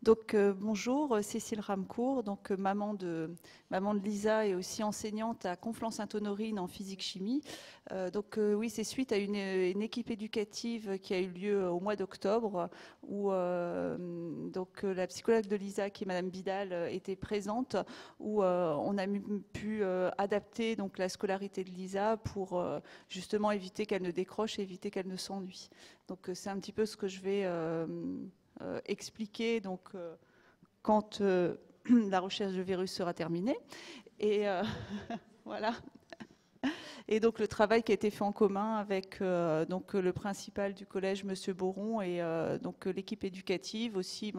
Donc bonjour, Cécile Ramcourt, donc maman de Lisa et aussi enseignante à Conflans-Sainte-Honorine en physique-chimie. Oui, c'est suite à une équipe éducative qui a eu lieu au mois d'octobre où la psychologue de Lisa, qui est Madame Bidal, était présente, où on a pu adapter donc la scolarité de Lisa pour justement éviter qu'elle ne décroche et éviter qu'elle ne s'ennuie. Donc c'est un petit peu ce que je vais expliquer donc, quand la recherche de virus sera terminée. Et voilà. Et donc le travail qui a été fait en commun avec le principal du collège, Monsieur Boron, et donc l'équipe éducative aussi,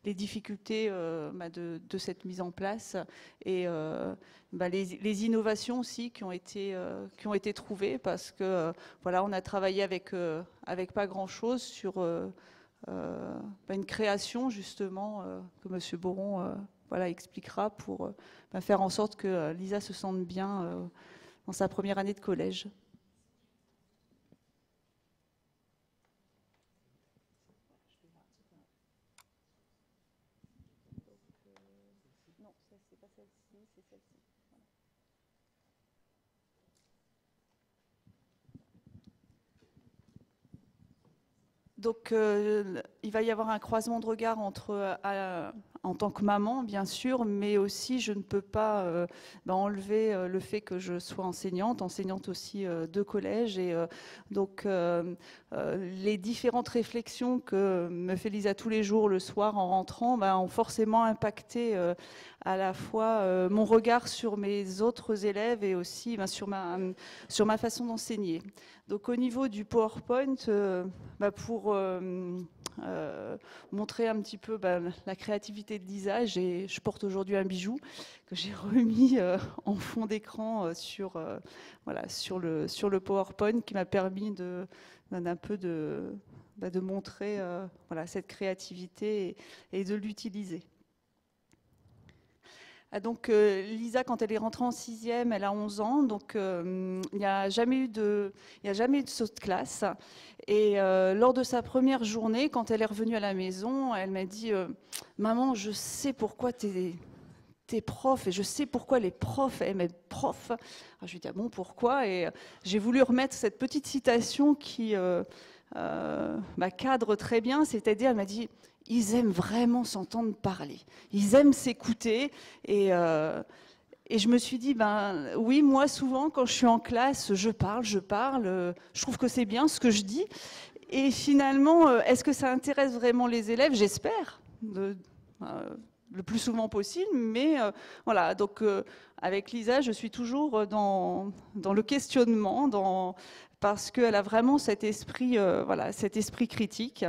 les difficultés de cette mise en place et les innovations aussi qui ont été trouvées, parce que voilà, on a travaillé avec pas grand chose sur une création justement que Monsieur Boron expliquera pour faire en sorte que Lisa se sente bien dans sa première année de collège. Non, c'est pas celle-ci, c'est celle-ci. Donc, il va y avoir un croisement de regard en tant que maman, bien sûr, mais aussi je ne peux pas enlever le fait que je sois enseignante aussi de collège. Et les différentes réflexions que me fait Lisa tous les jours le soir en rentrant ont forcément impacté à la fois mon regard sur mes autres élèves et aussi sur ma façon d'enseigner. Donc au niveau du PowerPoint, pour montrer un petit peu la créativité de Lisa, je porte aujourd'hui un bijou que j'ai remis en fond d'écran sur le PowerPoint, qui m'a permis d'un peu de montrer cette créativité et de l'utiliser. Donc Lisa, quand elle est rentrée en 6e, elle a 11 ans, donc il n'y a jamais eu de saut de classe. Et lors de sa première journée, quand elle est revenue à la maison, elle m'a dit maman, je sais pourquoi t'es prof, et je sais pourquoi les profs aiment être profs. Alors, je lui ai dit, ah bon, pourquoi? Et j'ai voulu remettre cette petite citation qui cadre très bien, c'est-à-dire, elle m'a dit, ils aiment vraiment s'entendre parler, ils aiment s'écouter. Et je me suis dit, oui, moi souvent quand je suis en classe, je parle, je trouve que c'est bien ce que je dis. Et finalement, est-ce que ça intéresse vraiment les élèves? J'espère, le plus souvent possible. Mais voilà, donc avec Lisa, je suis toujours dans le questionnement, parce qu'elle a vraiment cet esprit critique.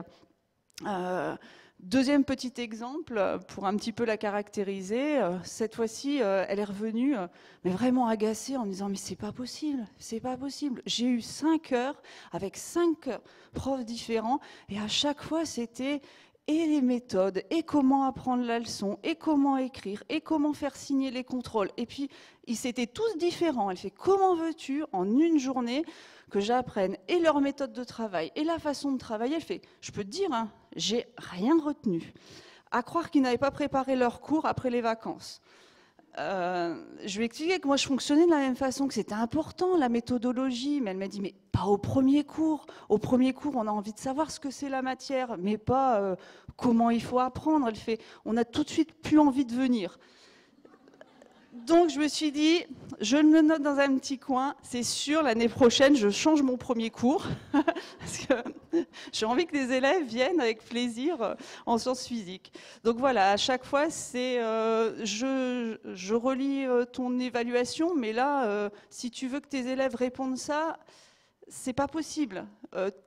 Deuxième petit exemple, pour un petit peu la caractériser, cette fois-ci, elle est revenue, mais vraiment agacée, en me disant « mais c'est pas possible, c'est pas possible ». J'ai eu 5 heures avec 5 profs différents, et à chaque fois, c'était et les méthodes, et comment apprendre la leçon, et comment écrire, et comment faire signer les contrôles. Et puis, ils étaient tous différents. Elle fait « comment veux-tu, en une journée, que j'apprenne et leur méthode de travail et la façon de travailler ?» Elle fait « je peux te dire, hein, j'ai rien retenu. » À croire qu'ils n'avaient pas préparé leur cours après les vacances. Je lui ai expliqué que moi je fonctionnais de la même façon, que c'était important la méthodologie, mais elle m'a dit mais pas au premier cours. Au premier cours, on a envie de savoir ce que c'est la matière, mais pas comment il faut apprendre. Elle fait on a tout de suite plus envie de venir. Donc je me suis dit, je le note dans un petit coin, c'est sûr, l'année prochaine, je change mon premier cours, parce que j'ai envie que les élèves viennent avec plaisir en sciences physiques. Donc voilà, à chaque fois, c'est je relis ton évaluation, mais là, si tu veux que tes élèves répondent ça, c'est pas possible.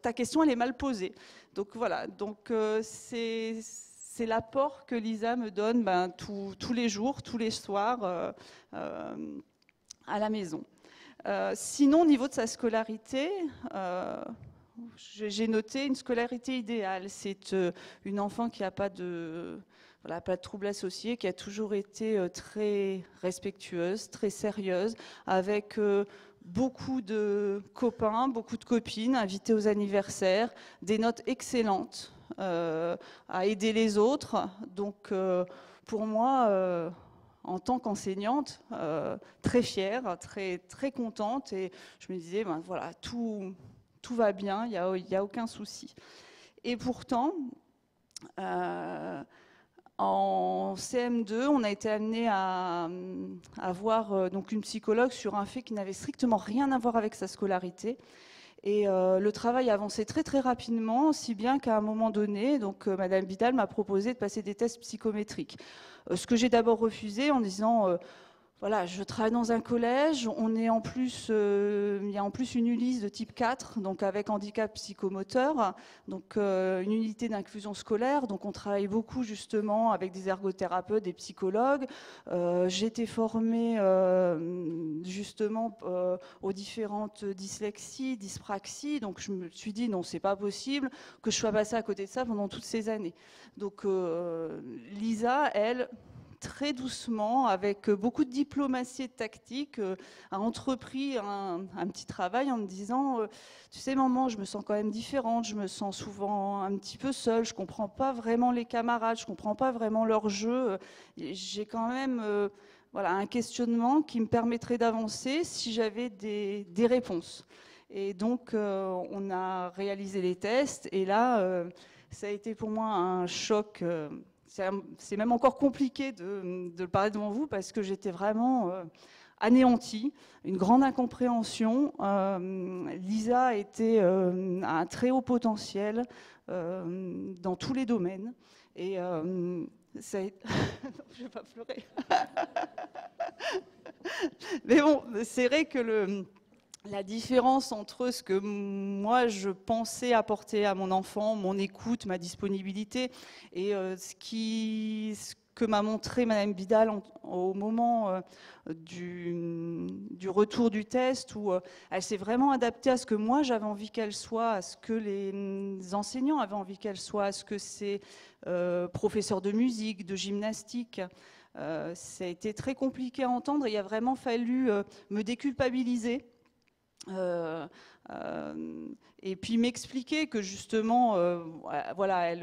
Ta question, elle est mal posée. Donc voilà, donc c'est l'apport que Lisa me donne tous les jours, tous les soirs à la maison. Sinon, au niveau de sa scolarité, j'ai noté une scolarité idéale. C'est une enfant qui n'a pas de troubles associés, qui a toujours été très respectueuse, très sérieuse, avec beaucoup de copains, beaucoup de copines, invitées aux anniversaires, des notes excellentes. à aider les autres. Donc pour moi, en tant qu'enseignante, très fière, très contente, et je me disais, ben, voilà, tout va bien, il n'y a aucun souci. Et pourtant, en CM2, on a été amené à voir donc une psychologue sur un fait qui n'avait strictement rien à voir avec sa scolarité. Et le travail avançait très rapidement, si bien qu'à un moment donné, donc Madame Vidal m'a proposé de passer des tests psychométriques. Ce que j'ai d'abord refusé en disant voilà, je travaille dans un collège, on est en plus, il y a en plus une ULIS de type 4, donc avec handicap psychomoteur, donc une unité d'inclusion scolaire, donc on travaille beaucoup justement avec des ergothérapeutes, des psychologues. J'ai été formée justement aux différentes dyslexies, dyspraxies, donc je me suis dit non, c'est pas possible que je sois passée à côté de ça pendant toutes ces années. Donc Lisa, elle, très doucement, avec beaucoup de diplomatie et de tactique, a entrepris un petit travail en me disant tu sais maman, je me sens quand même différente, je me sens souvent un petit peu seule, je comprends pas vraiment les camarades, je comprends pas vraiment leur jeu, j'ai quand même voilà, un questionnement qui me permettrait d'avancer si j'avais des réponses. Et donc on a réalisé les tests, et là ça a été pour moi un choc. C'est même encore compliqué de le parler devant vous parce que j'étais vraiment anéantie, une grande incompréhension. Lisa était à un très haut potentiel dans tous les domaines. Et ça a... non, je ne vais pas pleurer. Mais bon, c'est vrai que la différence entre ce que moi je pensais apporter à mon enfant, mon écoute, ma disponibilité, et ce que m'a montré Madame Vidal au moment du retour du test, où elle s'est vraiment adaptée à ce que moi j'avais envie qu'elle soit, à ce que les enseignants avaient envie qu'elle soit, à ce que ces professeurs de musique, de gymnastique. Ça a été très compliqué à entendre, et il a vraiment fallu me déculpabiliser. Et puis m'expliquer que justement, voilà,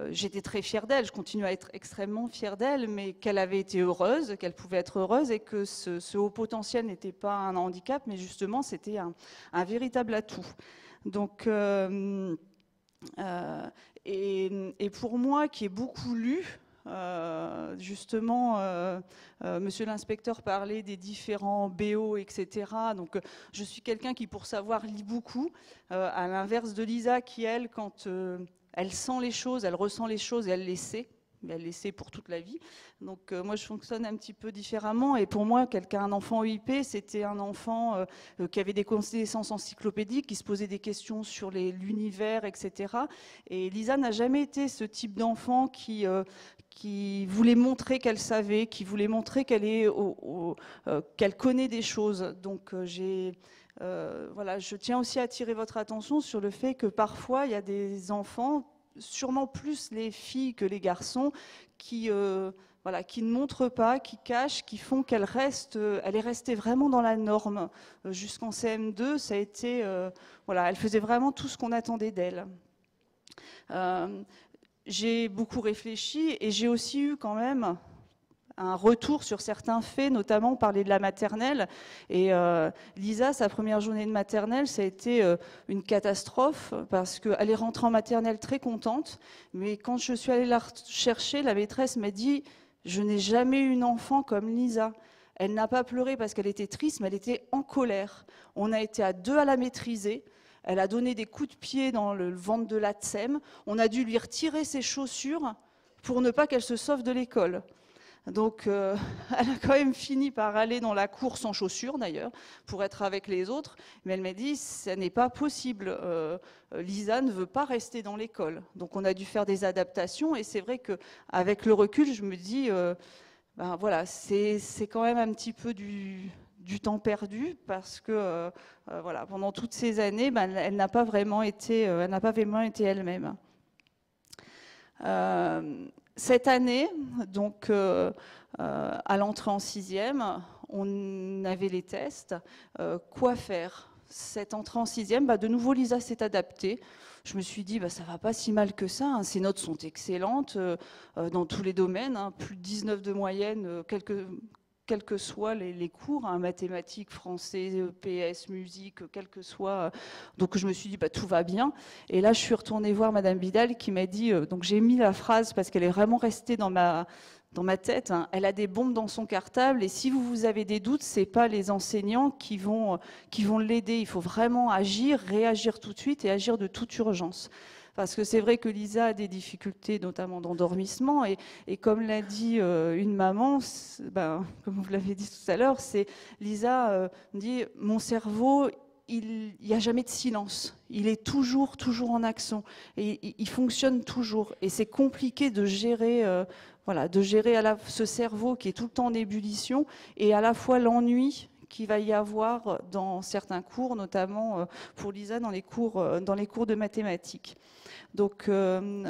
j'étais très fière d'elle, je continue à être extrêmement fière d'elle, mais qu'elle avait été heureuse, qu'elle pouvait être heureuse, et que ce haut potentiel n'était pas un handicap, mais justement c'était un véritable atout. Donc, et pour moi qui ai beaucoup lu, justement, monsieur l'inspecteur parlait des différents BO, etc. Donc, je suis quelqu'un qui, pour savoir, lit beaucoup, à l'inverse de Lisa, qui, elle, quand elle sent les choses, elle ressent les choses et elle les sait. Mais elle les sait pour toute la vie. Donc moi je fonctionne un petit peu différemment, et pour moi un enfant EIP, c'était un enfant qui avait des connaissances encyclopédiques, qui se posait des questions sur l'univers, etc. Et Lisa n'a jamais été ce type d'enfant qui voulait montrer qu'elle savait, qui voulait montrer qu'elle connaît des choses. Donc voilà, je tiens aussi à attirer votre attention sur le fait que parfois il y a des enfants, sûrement plus les filles que les garçons, qui voilà, qui ne montrent pas, qui cachent, qui font qu'elle est restée vraiment dans la norme. Jusqu'en CM2, ça a été, voilà, elle faisait vraiment tout ce qu'on attendait d'elle. J'ai beaucoup réfléchi, et j'ai aussi eu quand même un retour sur certains faits, notamment parler de la maternelle. Et Lisa, sa première journée de maternelle, ça a été une catastrophe, parce qu'elle est rentrée en maternelle très contente, mais quand je suis allée la chercher, la maîtresse m'a dit « Je n'ai jamais eu une enfant comme Lisa ». Elle n'a pas pleuré parce qu'elle était triste, mais elle était en colère. On a été à deux à la maîtriser. Elle a donné des coups de pied dans le ventre de la tsem. On a dû lui retirer ses chaussures pour ne pas qu'elle se sauve de l'école. Donc, elle a quand même fini par aller dans la cour sans chaussures, d'ailleurs, pour être avec les autres. Mais elle m'a dit, ça n'est pas possible. Lisa ne veut pas rester dans l'école. Donc, on a dû faire des adaptations. Et c'est vrai qu'avec le recul, je me dis, ben voilà, c'est quand même un petit peu du temps perdu, parce que voilà, pendant toutes ces années, ben, elle n'a pas vraiment été elle-même. Cette année, donc à l'entrée en 6e, on avait les tests. Quoi faire? cette entrée en sixième, de nouveau Lisa s'est adaptée. Je me suis dit, ça va pas si mal que ça, hein. Ses notes sont excellentes dans tous les domaines, hein, plus de 19 de moyenne, quels que soient les cours, hein, mathématiques, français, PS, musique, quel que soit. Donc je me suis dit, tout va bien. Et là, je suis retournée voir Madame Vidal qui m'a dit, donc j'ai mis la phrase parce qu'elle est vraiment restée dans ma tête, hein. Elle a des bombes dans son cartable et si vous avez des doutes, c'est pas les enseignants qui vont l'aider. Il faut vraiment agir, réagir tout de suite et agir de toute urgence. Parce que c'est vrai que Lisa a des difficultés, notamment d'endormissement. Et comme l'a dit une maman, comme vous l'avez dit tout à l'heure, Lisa dit « Mon cerveau, il n'y a jamais de silence. Il est toujours en action. Et il fonctionne toujours. Et c'est compliqué de gérer... de gérer ce cerveau qui est tout le temps en ébullition et à la fois l'ennui qu'il va y avoir dans certains cours, notamment pour Lisa dans les cours de mathématiques. Donc le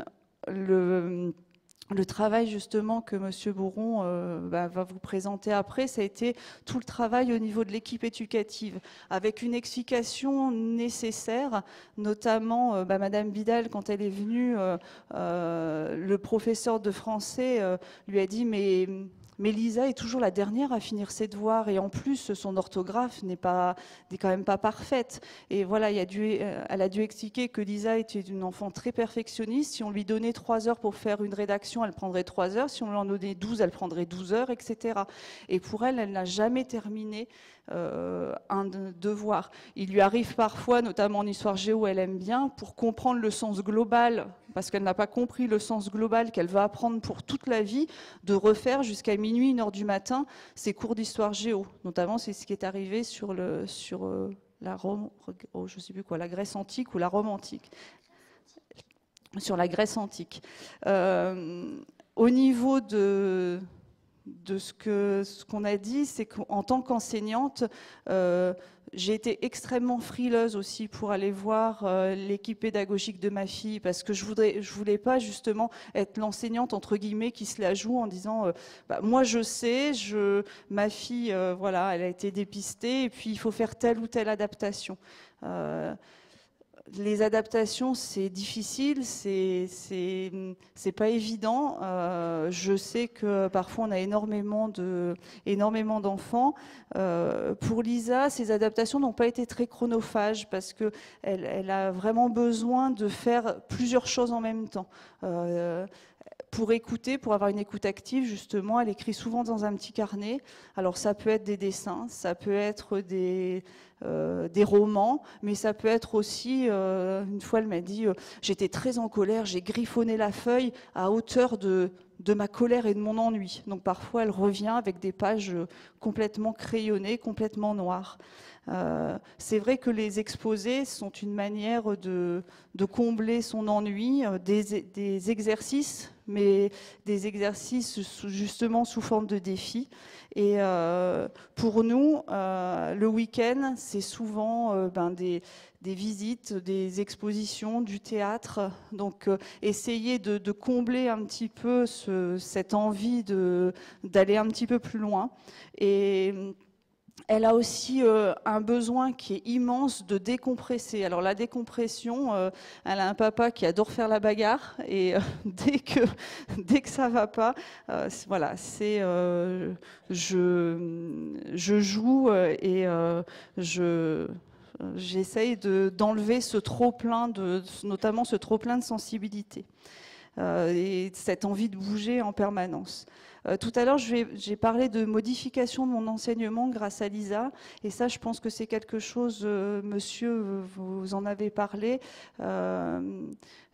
travail justement que M. Bourron va vous présenter après, ça a été tout le travail au niveau de l'équipe éducative, avec une explication nécessaire, notamment Madame Vidal, quand elle est venue, le professeur de français lui a dit mais Lisa est toujours la dernière à finir ses devoirs et en plus son orthographe n'est quand même pas parfaite. Et voilà, elle a dû expliquer que Lisa était une enfant très perfectionniste. Si on lui donnait 3 heures pour faire une rédaction, elle prendrait 3 heures. Si on lui en donnait 12, elle prendrait 12 heures, etc. Et pour elle, elle n'a jamais terminé un devoir. Il lui arrive parfois, notamment en histoire géo, elle aime bien, pour comprendre le sens global, parce qu'elle n'a pas compris le sens global qu'elle va apprendre pour toute la vie, de refaire jusqu'à minuit, 1h du matin, ses cours d'histoire géo. Notamment, c'est ce qui est arrivé sur la Grèce antique ou la Rome antique. Sur la Grèce antique. Au niveau de ce qu'on a dit, c'est qu'en tant qu'enseignante, j'ai été extrêmement frileuse aussi pour aller voir l'équipe pédagogique de ma fille, parce que je voulais pas justement être l'enseignante entre guillemets qui se la joue en disant moi je sais, ma fille voilà, elle a été dépistée et puis il faut faire telle ou telle adaptation. Les adaptations, c'est difficile, c'est pas évident. Je sais que parfois on a énormément d'enfants. Pour Lisa, ces adaptations n'ont pas été très chronophages parce que elle a vraiment besoin de faire plusieurs choses en même temps. Pour écouter, pour avoir une écoute active, justement, elle écrit souvent dans un petit carnet. Alors ça peut être des dessins, ça peut être des romans, mais ça peut être aussi, une fois elle m'a dit, j'étais très en colère, j'ai griffonné la feuille à hauteur de ma colère et de mon ennui. Donc parfois elle revient avec des pages complètement crayonnées, complètement noires. C'est vrai que les exposés sont une manière de combler son ennui, des exercices, mais des exercices justement sous forme de défis. Et pour nous, le week-end, c'est souvent des visites, des expositions, du théâtre. Donc essayer de combler un petit peu cette envie d'aller un petit peu plus loin. Et elle a aussi un besoin qui est immense de décompresser. Alors la décompression, elle a un papa qui adore faire la bagarre et dès que ça va pas, voilà, c'est je joue et j'essaye d'enlever ce trop-plein notamment ce trop-plein de sensibilité et cette envie de bouger en permanence. Tout à l'heure, j'ai parlé de modification de mon enseignement grâce à Lisa, et ça, je pense que c'est quelque chose, monsieur, vous en avez parlé.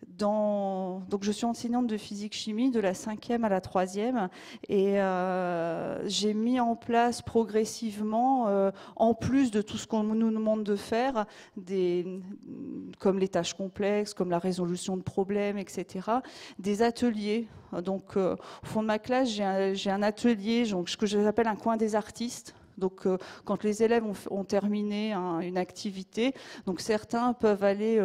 Donc, je suis enseignante de physique-chimie de la 5e à la 3e, et j'ai mis en place progressivement, en plus de tout ce qu'on nous demande de faire, comme les tâches complexes, comme la résolution de problèmes, etc., des ateliers. Donc, au fond de ma classe, j'ai un atelier, donc, ce que j'appelle un coin des artistes. Donc, quand les élèves ont terminé une activité, donc certains peuvent aller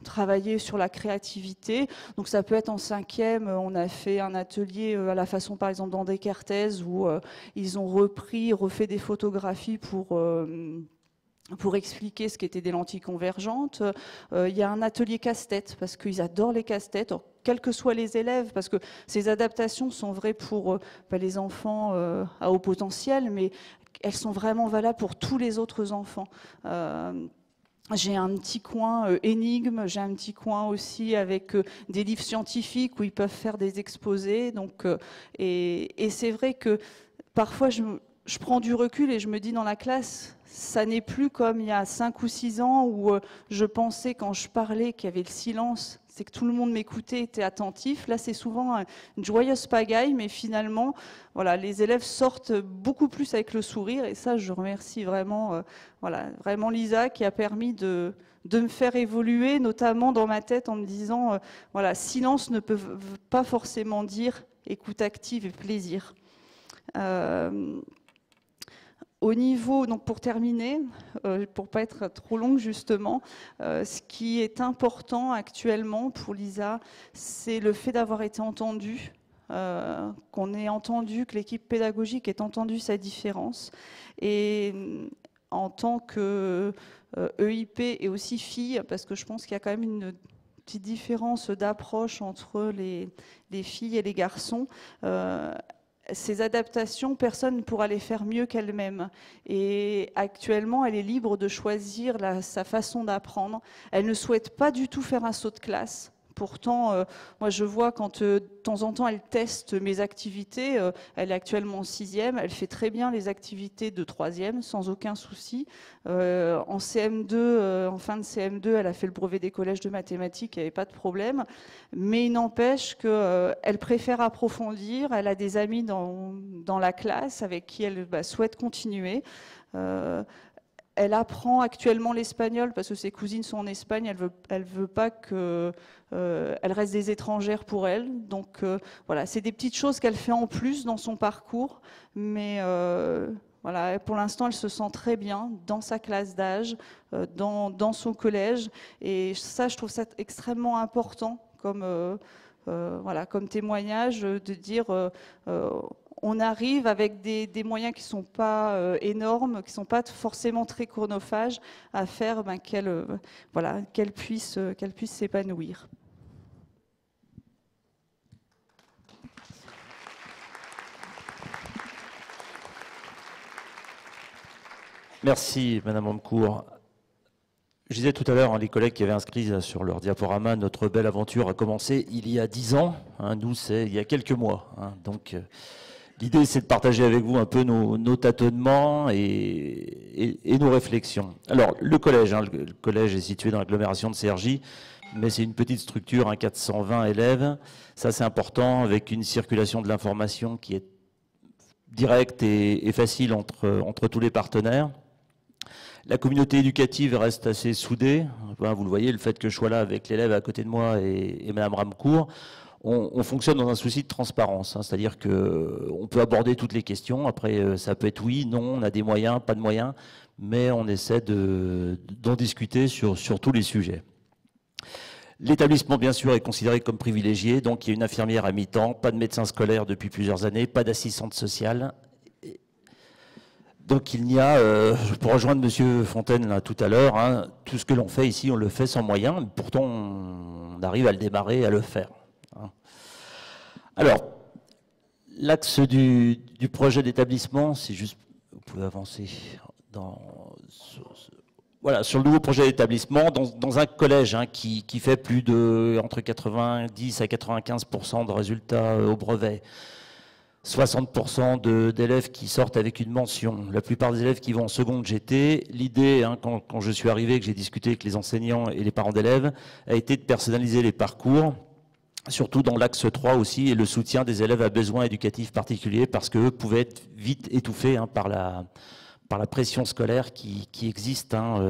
travailler sur la créativité. Donc, ça peut être en 5e, on a fait un atelier à la façon, par exemple, d'André Kertész, où ils ont refait des photographies pour pour expliquer ce qu'étaient des lentilles convergentes. Il y a un atelier casse-tête, parce qu'ils adorent les casse-têtes, quels que soient les élèves, parce que ces adaptations sont vraies pour les enfants à haut potentiel, mais elles sont vraiment valables pour tous les autres enfants. J'ai un petit coin énigmes, j'ai un petit coin aussi avec des livres scientifiques où ils peuvent faire des exposés. Donc, et c'est vrai que parfois je prends du recul et je me dis dans la classe, ça n'est plus comme il y a 5 ou 6 ans où je pensais quand je parlais qu'il y avait le silence, c'est que tout le monde m'écoutait, était attentif. Là, c'est souvent une joyeuse pagaille, mais finalement, voilà, les élèves sortent beaucoup plus avec le sourire. Et ça, je remercie vraiment, vraiment Lisa qui a permis de me faire évoluer, notamment dans ma tête en me disant, voilà, silence ne peut pas forcément dire écoute active et plaisir. Au niveau, donc pour terminer, pour pas être trop longue justement, ce qui est important actuellement pour Lisa, c'est le fait d'avoir été entendue, qu'on ait entendu, que l'équipe pédagogique ait entendu sa différence. Et en tant que EIP et aussi fille, parce que je pense qu'il y a quand même une petite différence d'approche entre les filles et les garçons, ces adaptations, personne ne pourra les faire mieux qu'elle-même. Et actuellement, elle est libre de choisir sa façon d'apprendre. Elle ne souhaite pas du tout faire un saut de classe. Pourtant, moi je vois quand de temps en temps elle teste mes activités, elle est actuellement en 6e, elle fait très bien les activités de 3e sans aucun souci. En CM2, en fin de CM2, elle a fait le brevet des collèges de mathématiques, il n'y avait pas de problème. Mais il n'empêche qu'elle préfère approfondir, elle a des amis dans la classe avec qui elle souhaite continuer. Elle apprend actuellement l'espagnol parce que ses cousines sont en Espagne. Elle veut pas que elle reste des étrangères pour elle. Donc voilà, c'est des petites choses qu'elle fait en plus dans son parcours. Mais voilà, pour l'instant, elle se sent très bien dans sa classe d'âge, dans son collège. Et ça, je trouve ça extrêmement important voilà, comme témoignage de dire on arrive avec des moyens qui ne sont pas énormes, qui ne sont pas forcément très chronophages, à faire qu'elle puisse s'épanouir. Merci, Madame Amcourt. Je disais tout à l'heure, les collègues qui avaient inscrit sur leur diaporama, notre belle aventure a commencé il y a 10 ans. Nous, c'est il y a quelques mois. Donc, l'idée, c'est de partager avec vous un peu nos tâtonnements et nos réflexions. Alors, le collège est situé dans l'agglomération de Cergy, mais c'est une petite structure, 420 élèves. Ça, c'est important, avec une circulation de l'information qui est directe et facile entre tous les partenaires. La communauté éducative reste assez soudée. Vous le voyez, le fait que je sois là avec l'élève à côté de moi et Madame Ramcourt, on fonctionne dans un souci de transparence. C'est-à-dire qu'on peut aborder toutes les questions. Après, ça peut être oui, non, on a des moyens, pas de moyens, mais on essaie d'en discuter sur tous les sujets. L'établissement, bien sûr, est considéré comme privilégié. Donc, il y a une infirmière à mi-temps, pas de médecin scolaire depuis plusieurs années, pas d'assistante sociale. Donc il y a, pour rejoindre M. Fontaine là, tout à l'heure, tout ce que l'on fait ici, on le fait sans moyens, pourtant on arrive à le démarrer, à le faire. Alors, l'axe du projet d'établissement, c'est juste, vous pouvez avancer sur le nouveau projet d'établissement, dans un collège qui fait plus de entre 90 à 95% de résultats au brevet. 60% d'élèves qui sortent avec une mention. La plupart des élèves qui vont en seconde GT, l'idée, quand je suis arrivé, que j'ai discuté avec les enseignants et les parents d'élèves, a été de personnaliser les parcours, surtout dans l'axe 3 aussi, et le soutien des élèves à besoins éducatifs particuliers, parce qu'eux pouvaient être vite étouffés par la pression scolaire qui existe dans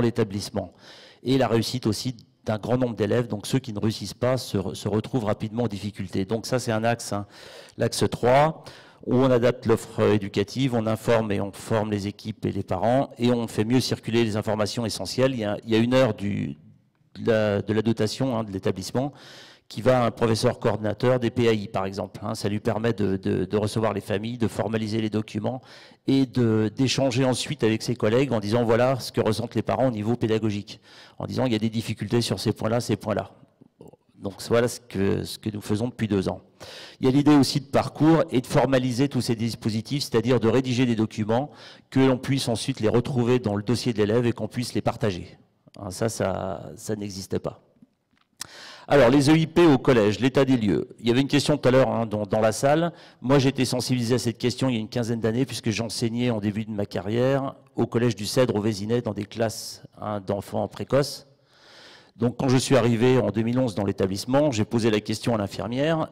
l'établissement. Et la réussite aussi d'un grand nombre d'élèves, donc ceux qui ne réussissent pas se retrouvent rapidement en difficulté. Donc ça, c'est un axe, l'axe 3, où on adapte l'offre éducative, on informe et on forme les équipes et les parents, et on fait mieux circuler les informations essentielles. Il y a 1 heure de la dotation de l'établissement qui va à un professeur coordinateur des PAI, par exemple. Hein. Ça lui permet de recevoir les familles, de formaliser les documents et d'échanger ensuite avec ses collègues en disant voilà ce que ressentent les parents au niveau pédagogique, en disant il y a des difficultés sur ces points-là, ces points-là. Donc voilà ce que nous faisons depuis 2 ans. Il y a l'idée aussi de parcours et de formaliser tous ces dispositifs, c'est-à-dire de rédiger des documents, que l'on puisse ensuite les retrouver dans le dossier de l'élève et qu'on puisse les partager. Hein, ça n'existait pas. Alors, les EIP au collège, l'état des lieux. Il y avait une question tout à l'heure hein, dans la salle. Moi, j'ai été sensibilisé à cette question il y a une quinzaine d'années, puisque j'enseignais en début de ma carrière au collège du Cèdre, au Vésinet, dans des classes hein, d'enfants précoces. Donc, quand je suis arrivé en 2011 dans l'établissement, j'ai posé la question à l'infirmière,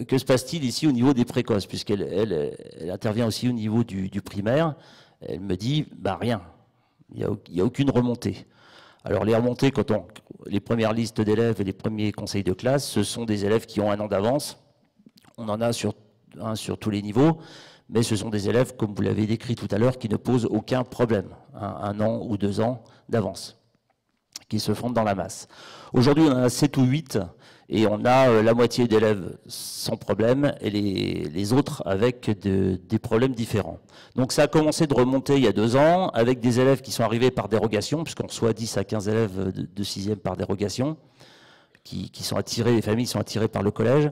que se passe-t-il ici au niveau des précoces, puisqu'elle elle intervient aussi au niveau du primaire. Elle me dit, bah rien, il n'y a aucune remontée. Alors les remontées, les premières listes d'élèves et les premiers conseils de classe, ce sont des élèves qui ont 1 an d'avance. On en a sur tous les niveaux, mais ce sont des élèves, comme vous l'avez décrit tout à l'heure, qui ne posent aucun problème. 1 an ou 2 ans d'avance, qui se fondent dans la masse. Aujourd'hui, on en a 7 ou 8, et on a la moitié d'élèves sans problème, et les autres avec des problèmes différents. Donc ça a commencé de remonter il y a 2 ans, avec des élèves qui sont arrivés par dérogation, puisqu'on reçoit 10 à 15 élèves de 6e par dérogation, qui sont attirés, les familles sont attirées par le collège,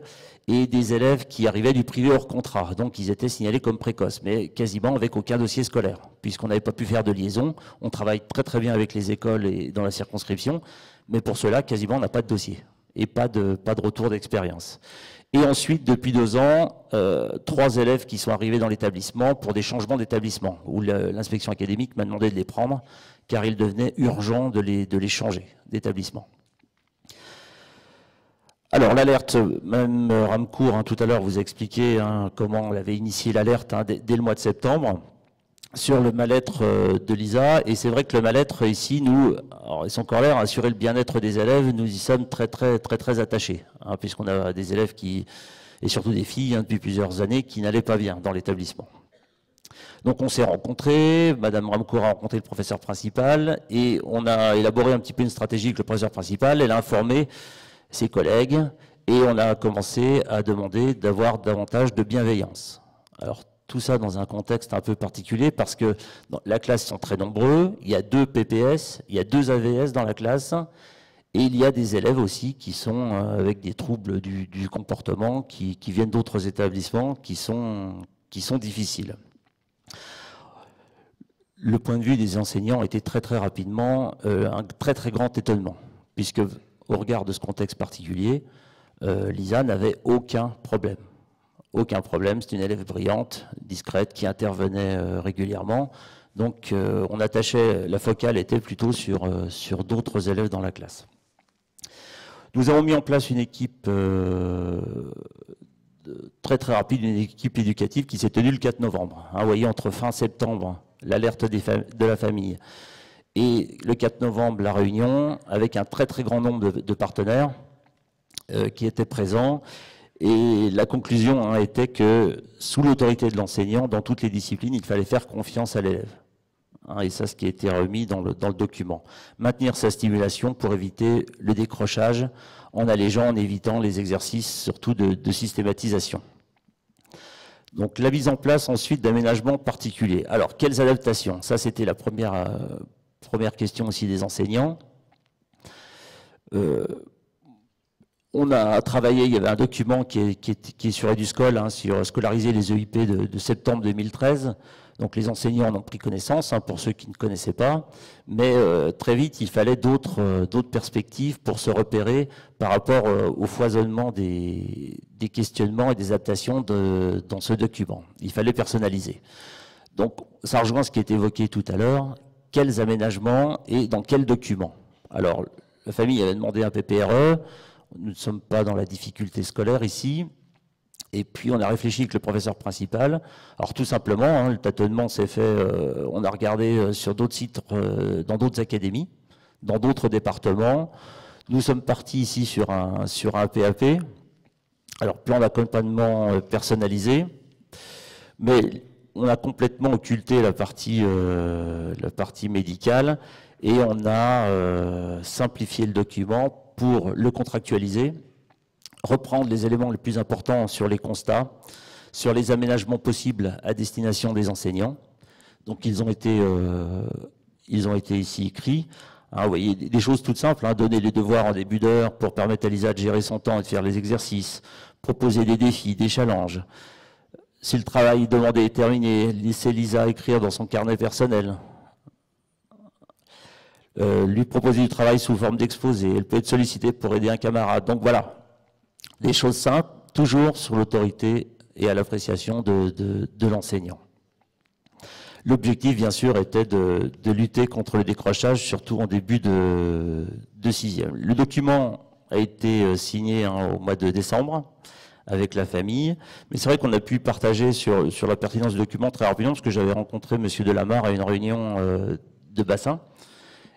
et des élèves qui arrivaient du privé hors contrat, donc ils étaient signalés comme précoces, mais quasiment avec aucun dossier scolaire, puisqu'on n'avait pas pu faire de liaison. On travaille très très bien avec les écoles et dans la circonscription, mais pour cela, quasiment on n'a pas de dossier, et pas de retour d'expérience. Et ensuite, depuis 2 ans, 3 élèves qui sont arrivés dans l'établissement pour des changements d'établissement, où l'inspection académique m'a demandé de les prendre, car il devenait urgent de les changer d'établissement. Alors l'alerte, même Ramcourt, hein, tout à l'heure, vous a expliqué hein, comment on avait initié l'alerte hein, dès le mois de septembre sur le mal-être de Lisa. Et c'est vrai que le mal-être ici, nous, alors, ils sont encore là, assurer le bien-être des élèves, nous y sommes très attachés, hein, puisqu'on a des élèves et surtout des filles hein, depuis plusieurs années, qui n'allaient pas bien dans l'établissement. Donc on s'est rencontrés, Madame Ramcourt a rencontré le professeur principal, et on a élaboré un petit peu une stratégie avec le professeur principal. Elle a informé ses collègues, et on a commencé à demander d'avoir davantage de bienveillance. Alors, tout ça dans un contexte un peu particulier, parce que la classe sont très nombreux, il y a 2 PPS, il y a 2 AVS dans la classe, et il y a des élèves aussi qui sont avec des troubles du comportement, qui viennent d'autres établissements, qui sont difficiles. Le point de vue des enseignants était très rapidement un très grand étonnement, puisque au regard de ce contexte particulier, Lisa n'avait aucun problème. Aucun problème, c'est une élève brillante, discrète, qui intervenait régulièrement. Donc on attachait, la focale était plutôt sur d'autres élèves dans la classe. Nous avons mis en place une équipe très rapide, une équipe éducative qui s'est tenue le 4 novembre. Hein, vous voyez, entre fin septembre, l'alerte de la famille, et le 4 novembre, la réunion, avec un très grand nombre de partenaires qui étaient présents. Et la conclusion hein, était que, sous l'autorité de l'enseignant, dans toutes les disciplines, il fallait faire confiance à l'élève. Hein, et ça, ce qui a été remis dans le document. Maintenir sa stimulation pour éviter le décrochage, en allégeant, en évitant les exercices, surtout de systématisation. Donc, la mise en place ensuite d'aménagements particuliers. Alors, quelles adaptations? Ça, c'était la première question aussi des enseignants. On a travaillé, il y avait un document qui est sur EduScol, hein, sur scolariser les EIP de septembre 2013. Donc les enseignants en ont pris connaissance, hein, pour ceux qui ne connaissaient pas. Mais très vite, il fallait d'autres perspectives pour se repérer par rapport au foisonnement des questionnements et des adaptations dans ce document. Il fallait personnaliser. Donc ça rejoint ce qui est évoqué tout à l'heure. Quels aménagements et dans quels documents? Alors, la famille avait demandé un PPRE. Nous ne sommes pas dans la difficulté scolaire ici. Et puis, on a réfléchi avec le professeur principal. Alors, tout simplement, hein, le tâtonnement s'est fait, on a regardé sur d'autres sites, dans d'autres académies, dans d'autres départements. Nous sommes partis ici sur un PAP. Alors, plan d'accompagnement personnalisé. Mais on a complètement occulté la partie médicale et on a simplifié le document pour le contractualiser, reprendre les éléments les plus importants sur les constats, sur les aménagements possibles à destination des enseignants. Donc ils ont été ici écrits. Hein, vous voyez, des choses toutes simples, hein, donner les devoirs en début d'heure pour permettre à Lisa de gérer son temps et de faire les exercices, proposer des défis, des challenges. Si le travail demandé est terminé, laisser Lisa écrire dans son carnet personnel. Lui proposer du travail sous forme d'exposé, elle peut être sollicitée pour aider un camarade. Donc voilà, des choses simples, toujours sur l'autorité et à l'appréciation de l'enseignant. L'objectif, bien sûr, était de lutter contre le décrochage, surtout en début de sixième. Le document a été signé au mois de décembre avec la famille, mais c'est vrai qu'on a pu partager sur la pertinence du document très rapidement, parce que j'avais rencontré M. Delamarre à une réunion de bassin,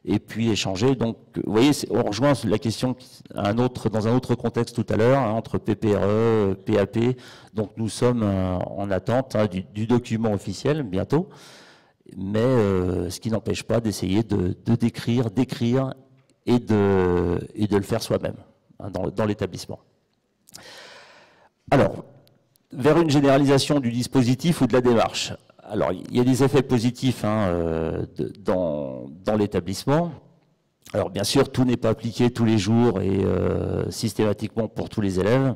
et puis échanger. Donc, vous voyez, on rejoint la question dans un autre contexte tout à l'heure, hein, entre PPRE, PAP. Donc, nous sommes en attente du document officiel bientôt, mais ce qui n'empêche pas d'essayer de d'écrire et de le faire soi-même hein, dans l'établissement. Alors, vers une généralisation du dispositif ou de la démarche. Alors, il y a des effets positifs hein, dans l'établissement. Alors, bien sûr, tout n'est pas appliqué tous les jours et systématiquement pour tous les élèves.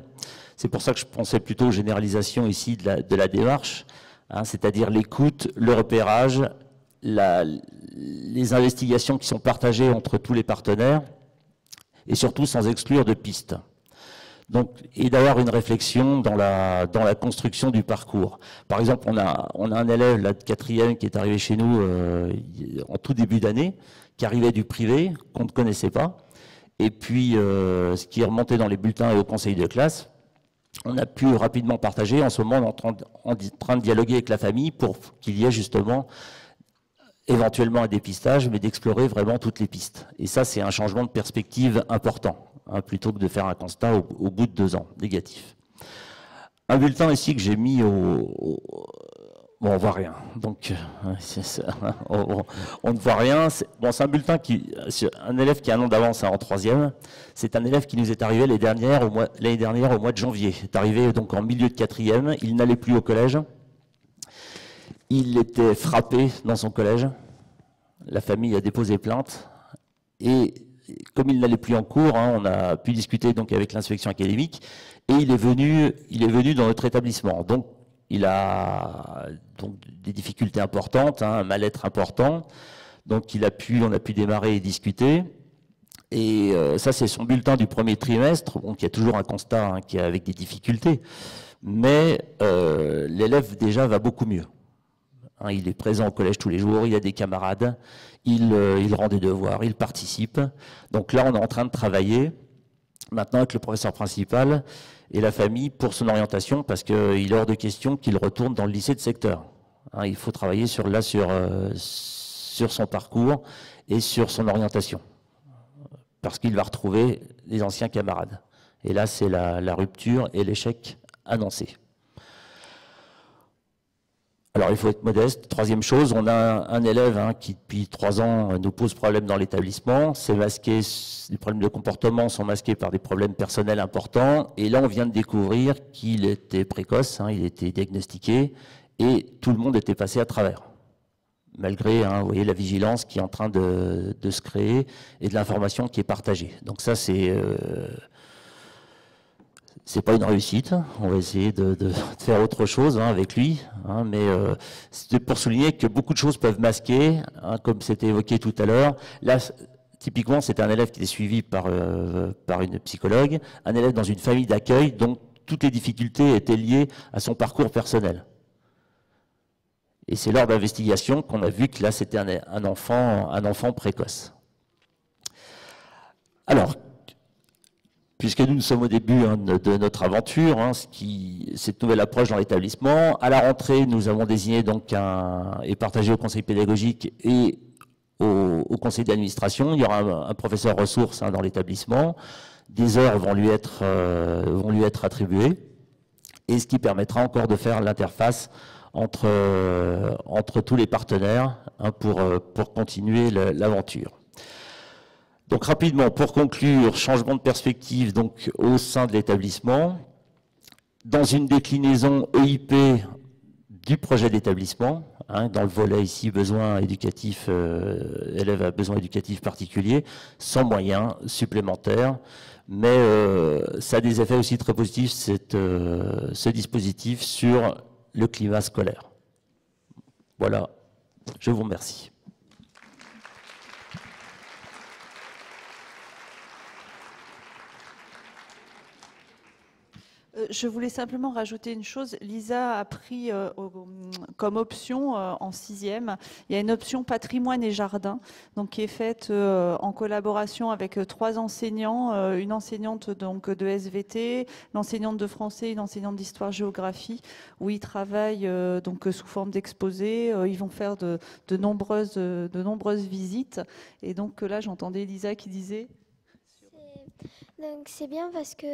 C'est pour ça que je pensais plutôt aux généralisations ici de la démarche, hein, c'est-à-dire l'écoute, le repérage, les investigations qui sont partagées entre tous les partenaires et surtout sans exclure de pistes. Donc, et d'avoir une réflexion dans la construction du parcours. Par exemple, on a un élève là, de 4e qui est arrivé chez nous en tout début d'année, qui arrivait du privé, qu'on ne connaissait pas. Et puis, ce qui est remonté dans les bulletins et au conseil de classe, on a pu rapidement partager. En ce moment, on est en train de dialoguer avec la famille pour qu'il y ait justement éventuellement un dépistage, mais d'explorer vraiment toutes les pistes. Et ça, c'est un changement de perspective important. Hein, plutôt que de faire un constat au bout de 2 ans, négatif. Un bulletin ici que j'ai mis Bon, on voit rien. Donc, on ne voit rien. C'est un bulletin un élève qui a un an d'avance en 3e. C'est un élève qui nous est arrivé l'année dernière au mois de janvier. Il est arrivé donc en milieu de 4e. Il n'allait plus au collège. Il était frappé dans son collège. La famille a déposé plainte. Et comme il n'allait plus en cours, hein, on a pu discuter donc avec l'inspection académique et il est venu dans notre établissement. Donc il a donc des difficultés importantes, hein, un mal-être important. Donc on a pu démarrer et discuter. Et ça c'est son bulletin du premier trimestre. Donc il y a toujours un constat hein, qui est avec des difficultés, mais l'élève déjà va beaucoup mieux. Hein, il est présent au collège tous les jours, il a des camarades, il rend des devoirs, il participe. Donc là, on est en train de travailler maintenant avec le professeur principal et la famille pour son orientation, parce qu'il est hors de question qu'il retourne dans le lycée de secteur. Hein, il faut travailler sur son parcours et sur son orientation, parce qu'il va retrouver les anciens camarades. Et là, c'est la rupture et l'échec annoncé. Alors, il faut être modeste. Troisième chose, on a un élève hein, qui, depuis 3 ans, nous pose problème dans l'établissement. Les problèmes de comportement sont masqués par des problèmes personnels importants. Et là, on vient de découvrir qu'il était précoce, hein, il était diagnostiqué, et tout le monde était passé à travers. Malgré, hein, vous voyez, la vigilance qui est en train de se créer et de l'information qui est partagée. Donc ça, c'est pas une réussite, on va essayer de faire autre chose hein, avec lui, hein, mais c'était pour souligner que beaucoup de choses peuvent masquer, hein, comme c'était évoqué tout à l'heure. Là, typiquement, c'est un élève qui est suivi par une psychologue, un élève dans une famille d'accueil, donc toutes les difficultés étaient liées à son parcours personnel. Et c'est lors d'investigation qu'on a vu que là, c'était un enfant précoce. Alors, puisque nous sommes au début hein, de notre aventure, hein, cette nouvelle approche dans l'établissement, à la rentrée, nous avons désigné donc et partagé au conseil pédagogique et au conseil d'administration. Il y aura un professeur ressources hein, dans l'établissement. Des heures vont lui être attribuées, et ce qui permettra encore de faire l'interface entre tous les partenaires hein, pour continuer l'aventure. Donc rapidement, pour conclure, changement de perspective donc, au sein de l'établissement, dans une déclinaison EIP du projet d'établissement, hein, dans le volet ici besoin éducatif, élève à besoins éducatifs particuliers, sans moyens supplémentaires, mais ça a des effets aussi très positifs, ce dispositif, sur le climat scolaire. Voilà, je vous remercie. Je voulais simplement rajouter une chose. Lisa a pris comme option en 6e, il y a une option patrimoine et jardin, donc qui est faite en collaboration avec 3 enseignants, une enseignante donc de SVT, l'enseignante de français, une enseignante d'histoire-géographie, où ils travaillent donc sous forme d'exposé. Ils vont faire de nombreuses visites. Et donc là, j'entendais Lisa qui disait. Donc c'est bien parce que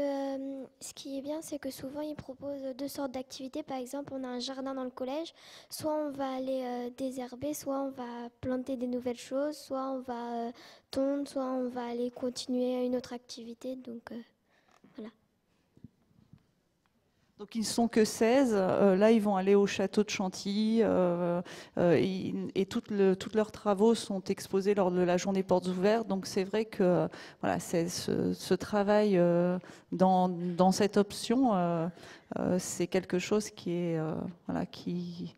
ce qui est bien, c'est que souvent ils proposent 2 sortes d'activités. Par exemple, on a un jardin dans le collège, soit on va aller désherber, soit on va planter des nouvelles choses, soit on va tondre, soit on va aller continuer une autre activité. Donc voilà. Donc ils ne sont que 16, là ils vont aller au château de Chantilly et tous leurs travaux sont exposés lors de la journée portes ouvertes. Donc c'est vrai que voilà, ce travail dans cette option, c'est quelque chose qui est voilà, qui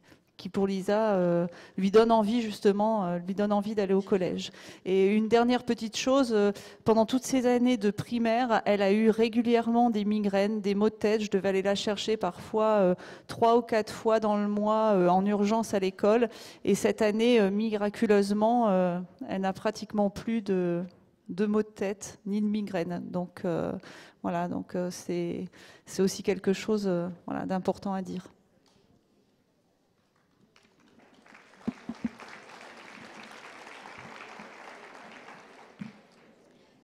pour Lisa lui donne envie justement, lui donne envie d'aller au collège. Et une dernière petite chose, pendant toutes ces années de primaire, elle a eu régulièrement des migraines, des maux de tête. Je devais aller la chercher parfois 3 ou 4 fois dans le mois en urgence à l'école. Et cette année, miraculeusement, elle n'a pratiquement plus de maux de tête ni de migraines. Donc voilà, donc c'est aussi quelque chose voilà, d'important à dire.